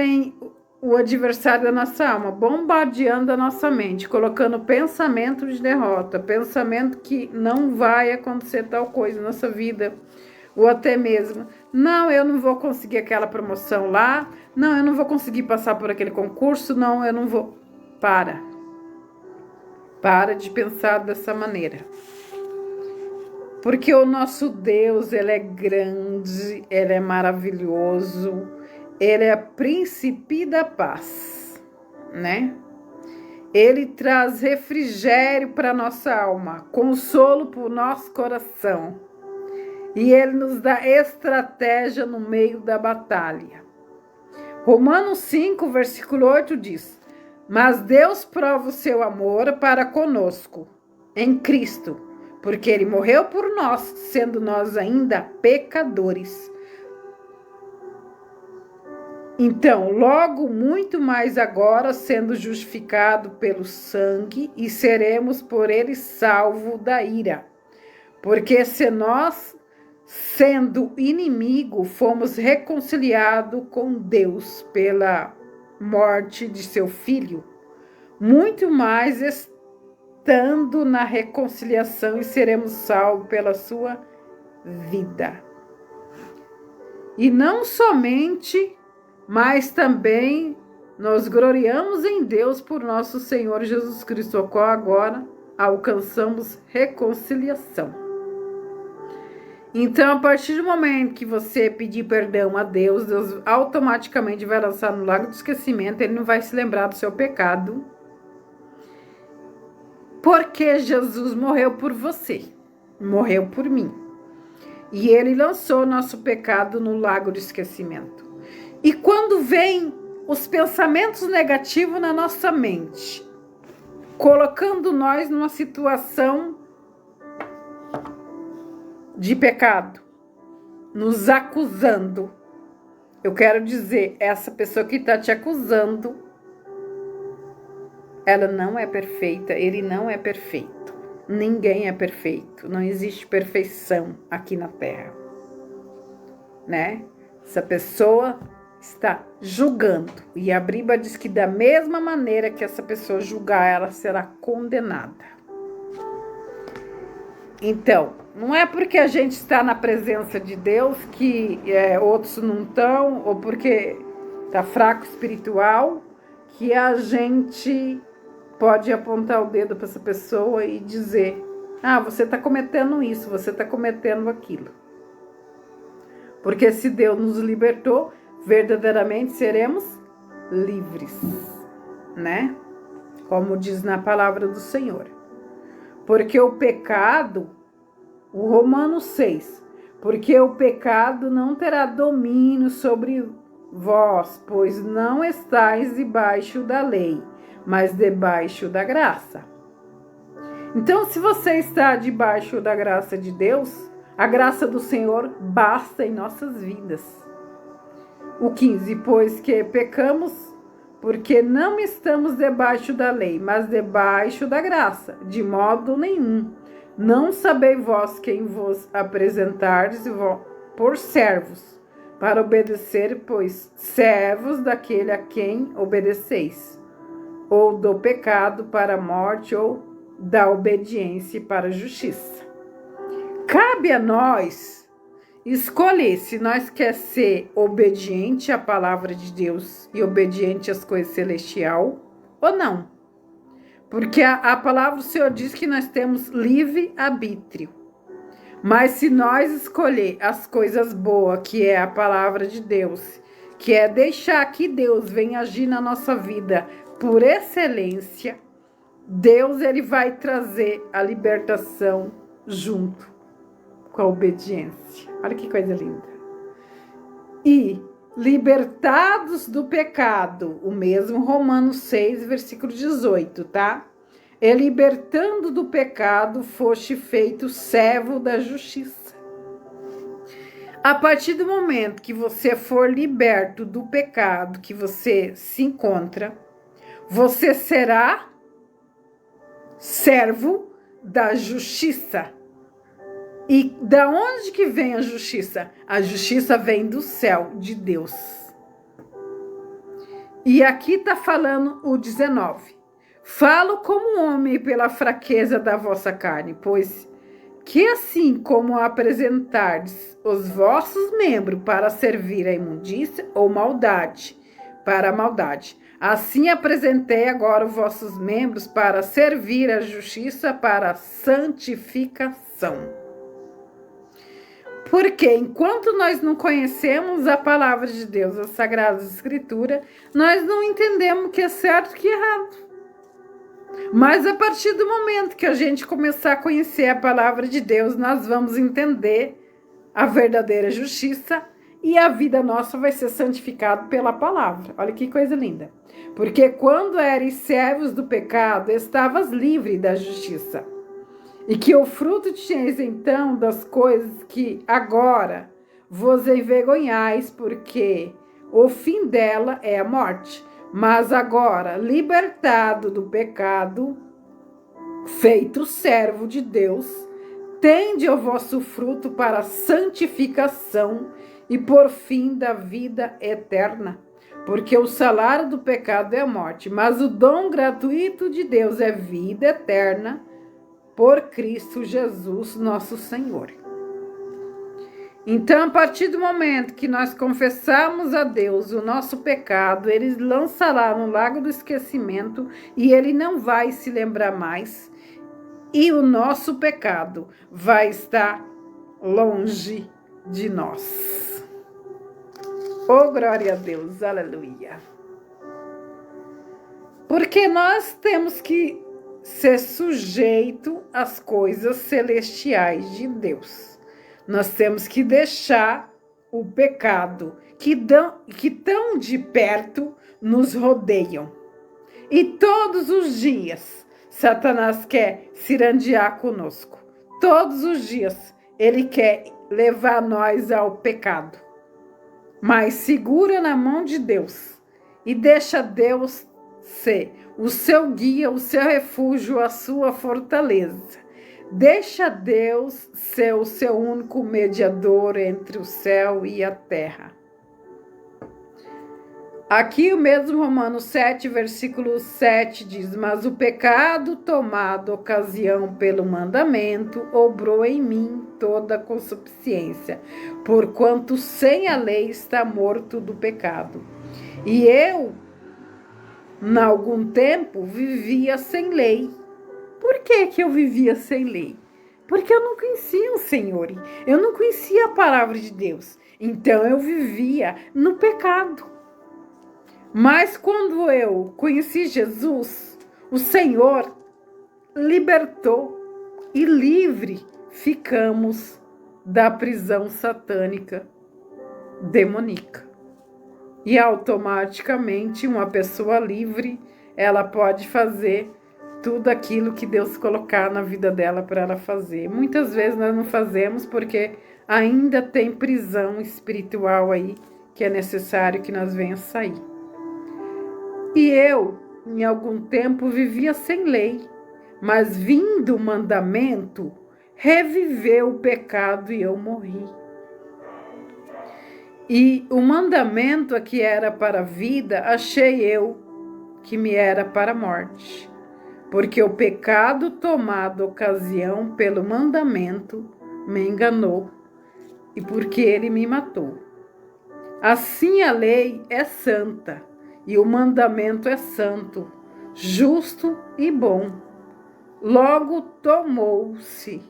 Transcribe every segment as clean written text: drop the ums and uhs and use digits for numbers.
vem o adversário da nossa alma, bombardeando a nossa mente, colocando pensamento de derrota, pensamento que não vai acontecer tal coisa na nossa vida, ou até mesmo, não, eu não vou conseguir aquela promoção lá, não, eu não vou conseguir passar por aquele concurso, não, eu não vou. Para de pensar dessa maneira. Porque o nosso Deus, ele é grande, ele é maravilhoso, ele é príncipe da paz, né? Ele traz refrigério para nossa alma, consolo para o nosso coração. E ele nos dá estratégia no meio da batalha. Romanos 5, versículo 8 diz: mas Deus prova o seu amor para conosco, em Cristo, porque ele morreu por nós, sendo nós ainda pecadores. Então, logo muito mais agora, sendo justificado pelo sangue, e seremos por ele salvos da ira. Porque se nós, sendo inimigo, fomos reconciliados com Deus pela morte de seu filho, muito mais estando na reconciliação e seremos salvos pela sua vida. E não somente, mas também nós gloriamos em Deus por nosso Senhor Jesus Cristo, ao qual agora alcançamos reconciliação. Então, a partir do momento que você pedir perdão a Deus, Deus automaticamente vai lançar no lago do esquecimento, ele não vai se lembrar do seu pecado, porque Jesus morreu por você, morreu por mim. E ele lançou o nosso pecado no lago do esquecimento. E quando vem os pensamentos negativos na nossa mente, colocando nós numa situação de pecado, nos acusando, eu quero dizer, essa pessoa que está te acusando, ela não é perfeita, ele não é perfeito, ninguém é perfeito, não existe perfeição aqui na Terra, né? Essa pessoa está julgando, e a Bíblia diz que da mesma maneira que essa pessoa julgar, ela será condenada. Então, não é porque a gente está na presença de Deus que outros não estão, ou porque está fraco espiritual, que a gente pode apontar o dedo para essa pessoa e dizer: ah, você está cometendo isso, você está cometendo aquilo. Porque se Deus nos libertou, verdadeiramente seremos livres, né? Como diz na palavra do Senhor. Porque o pecado, o Romanos 6, porque o pecado não terá domínio sobre vós, pois não estáis debaixo da lei, mas debaixo da graça. Então, se você está debaixo da graça de Deus, a graça do Senhor basta em nossas vidas. O 15, pois que pecamos, porque não estamos debaixo da lei, mas debaixo da graça, de modo nenhum. Não sabeis vós quem vos apresentardes por servos, para obedecer, pois servos daquele a quem obedeceis, ou do pecado para a morte, ou da obediência para a justiça. Cabe a nós escolher se nós quer ser obediente à palavra de Deus e obediente às coisas celestiais ou não. Porque a palavra do Senhor diz que nós temos livre arbítrio. Mas se nós escolher as coisas boas, que é a palavra de Deus, que é deixar que Deus venha agir na nossa vida por excelência, Deus ele vai trazer a libertação junto com a obediência. Olha que coisa linda. E libertados do pecado, o mesmo Romanos 6, versículo 18, tá? E libertando do pecado, foste feito servo da justiça. A partir do momento que você for liberto do pecado que você se encontra, você será servo da justiça. E da onde que vem a justiça? A justiça vem do céu, de Deus. E aqui está falando o 19. Falo como homem pela fraqueza da vossa carne, pois que assim como apresentardes os vossos membros para servir a imundícia ou maldade, para a maldade, assim apresentei agora os vossos membros para servir a justiça, para a santificação. Porque enquanto nós não conhecemos a palavra de Deus, as Sagradas Escrituras, nós não entendemos o que é certo e o que é errado. Mas a partir do momento que a gente começar a conhecer a palavra de Deus, nós vamos entender a verdadeira justiça e a vida nossa vai ser santificada pela palavra. Olha que coisa linda. Porque quando eres servos do pecado, estavas livre da justiça. E que o fruto tinhas então das coisas que agora vos envergonhais, porque o fim dela é a morte. Mas agora, libertado do pecado, feito servo de Deus, tende o vosso fruto para a santificação e por fim da vida eterna. Porque o salário do pecado é a morte, mas o dom gratuito de Deus é vida eterna por Cristo Jesus, nosso Senhor. Então, a partir do momento que nós confessamos a Deus o nosso pecado, Ele lançará no lago do esquecimento e Ele não vai se lembrar mais. E o nosso pecado vai estar longe de nós. Oh, glória a Deus, aleluia. Porque nós temos que ser sujeito às coisas celestiais de Deus. Nós temos que deixar o pecado que tão de perto nos rodeiam. E todos os dias, Satanás quer cirandear conosco. Todos os dias, ele quer levar nós ao pecado. Mas segura na mão de Deus e deixa Deus ser o seu guia, o seu refúgio, a sua fortaleza. Deixa Deus ser o seu único mediador entre o céu e a terra. Aqui o mesmo Romanos 7, versículo 7 diz: mas o pecado tomado ocasião pelo mandamento obrou em mim toda concupiscência, porquanto sem a lei está morto do pecado. E eu, em algum tempo, vivia sem lei. Por que eu vivia sem lei? Porque eu não conhecia o Senhor, eu não conhecia a palavra de Deus, então eu vivia no pecado. Mas quando eu conheci Jesus, o Senhor libertou e livre ficamos da prisão satânica demoníaca. E automaticamente uma pessoa livre, ela pode fazer tudo aquilo que Deus colocar na vida dela para ela fazer. Muitas vezes nós não fazemos porque ainda tem prisão espiritual aí que é necessário que nós venhamos sair. E eu, em algum tempo, vivia sem lei, mas vindo o mandamento, reviveu o pecado e eu morri. E o mandamento que era para a vida, achei eu que me era para a morte. Porque o pecado tomado ocasião pelo mandamento me enganou e porque ele me matou. Assim a lei é santa e o mandamento é santo, justo e bom. Logo tomou-se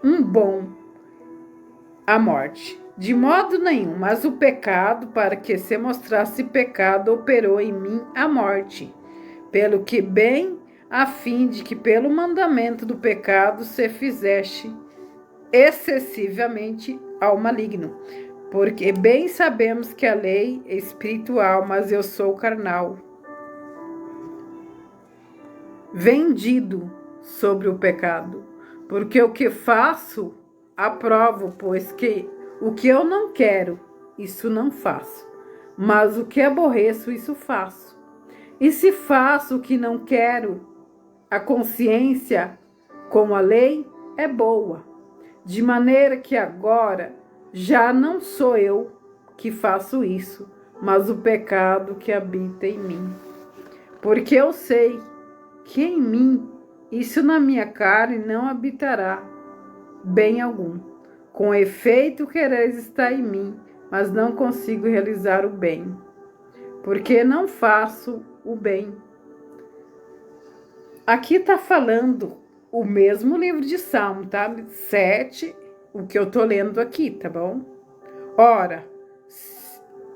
um bom a morte. De modo nenhum, mas o pecado, para que se mostrasse pecado, operou em mim a morte. Pelo que bem a fim de que pelo mandamento do pecado se fizeste excessivamente ao maligno. Porque bem sabemos que a lei é espiritual, mas eu sou carnal, vendido sobre o pecado. Porque o que faço, aprovo, pois que o que eu não quero, isso não faço. Mas o que aborreço, isso faço. E se faço o que não quero, a consciência, com a lei, é boa, de maneira que agora já não sou eu que faço isso, mas o pecado que habita em mim. Porque eu sei que em mim, isso na minha carne, não habitará bem algum. Com efeito, quereis estar em mim, mas não consigo realizar o bem, porque não faço o bem. Aqui está falando o mesmo livro de Salmo, tá? 7, o que eu tô lendo aqui, tá bom? Ora,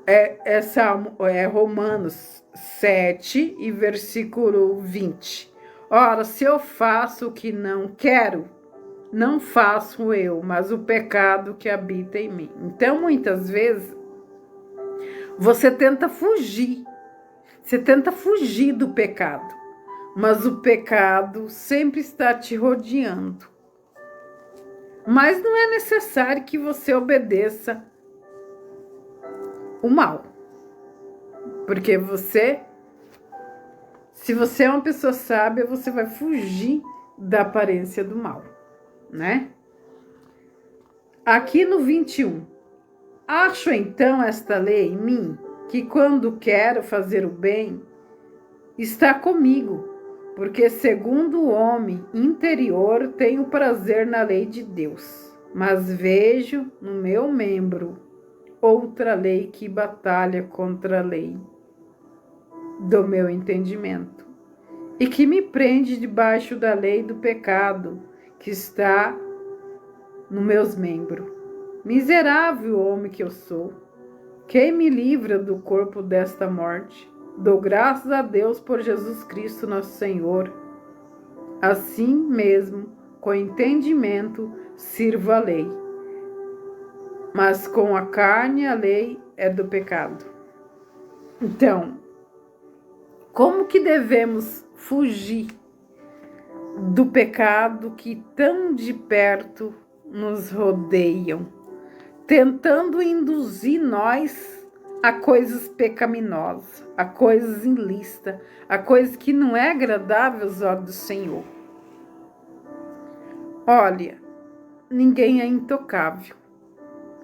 é Romanos 7 e versículo 20. Ora, se eu faço o que não quero, não faço eu, mas o pecado que habita em mim. Então, muitas vezes, você tenta fugir do pecado, mas o pecado sempre está te rodeando. Mas não é necessário que você obedeça o mal, porque se você é uma pessoa sábia, você vai fugir da aparência do mal, né? Aqui no 21, acho então esta lei em mim, que quando quero fazer o bem, está comigo, porque segundo o homem interior tenho prazer na lei de Deus, mas vejo no meu membro outra lei que batalha contra a lei do meu entendimento e que me prende debaixo da lei do pecado que está nos meus membros. Miserável homem que eu sou, quem me livra do corpo desta morte? Dou graças a Deus por Jesus Cristo nosso Senhor. Assim mesmo, com entendimento, sirvo a lei, mas com a carne a lei é do pecado. Então, como que devemos fugir do pecado que tão de perto nos rodeiam, tentando induzir nós a coisas pecaminosas, a coisas ilícitas, a coisas que não é agradável aos olhos do Senhor? Olha, ninguém é intocável,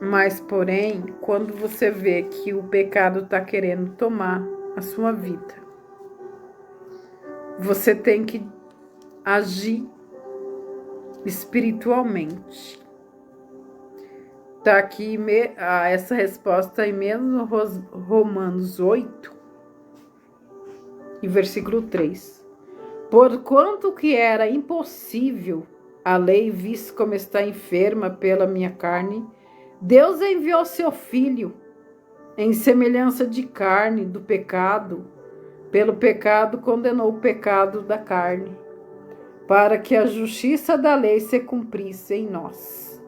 mas porém, quando você vê que o pecado está querendo tomar a sua vida, você tem que agir espiritualmente. Está aqui essa resposta em mesmo Romanos 8, e versículo 3. Porquanto que era impossível a lei, visto como está enferma pela minha carne, Deus enviou seu Filho, em semelhança de carne do pecado, pelo pecado condenou o pecado da carne, para que a justiça da lei se cumprisse em nós,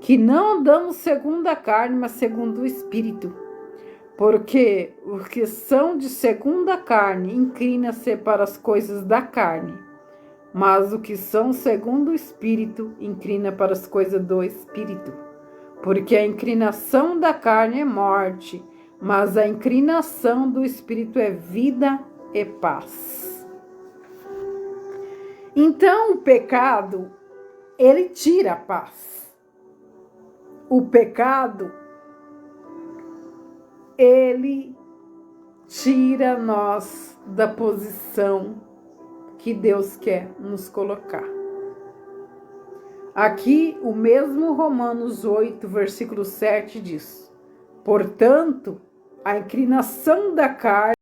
que não andamos segundo a carne, mas segundo o Espírito. Porque os que são de segunda carne inclinam-se para as coisas da carne, mas os que são segundo o Espírito inclinam para as coisas do Espírito. Porque a inclinação da carne é morte, mas a inclinação do Espírito é vida e paz. Então o pecado, ele tira a paz. O pecado, ele tira nós da posição que Deus quer nos colocar. Aqui, o mesmo Romanos 8, versículo 7 diz: portanto, a inclinação da carne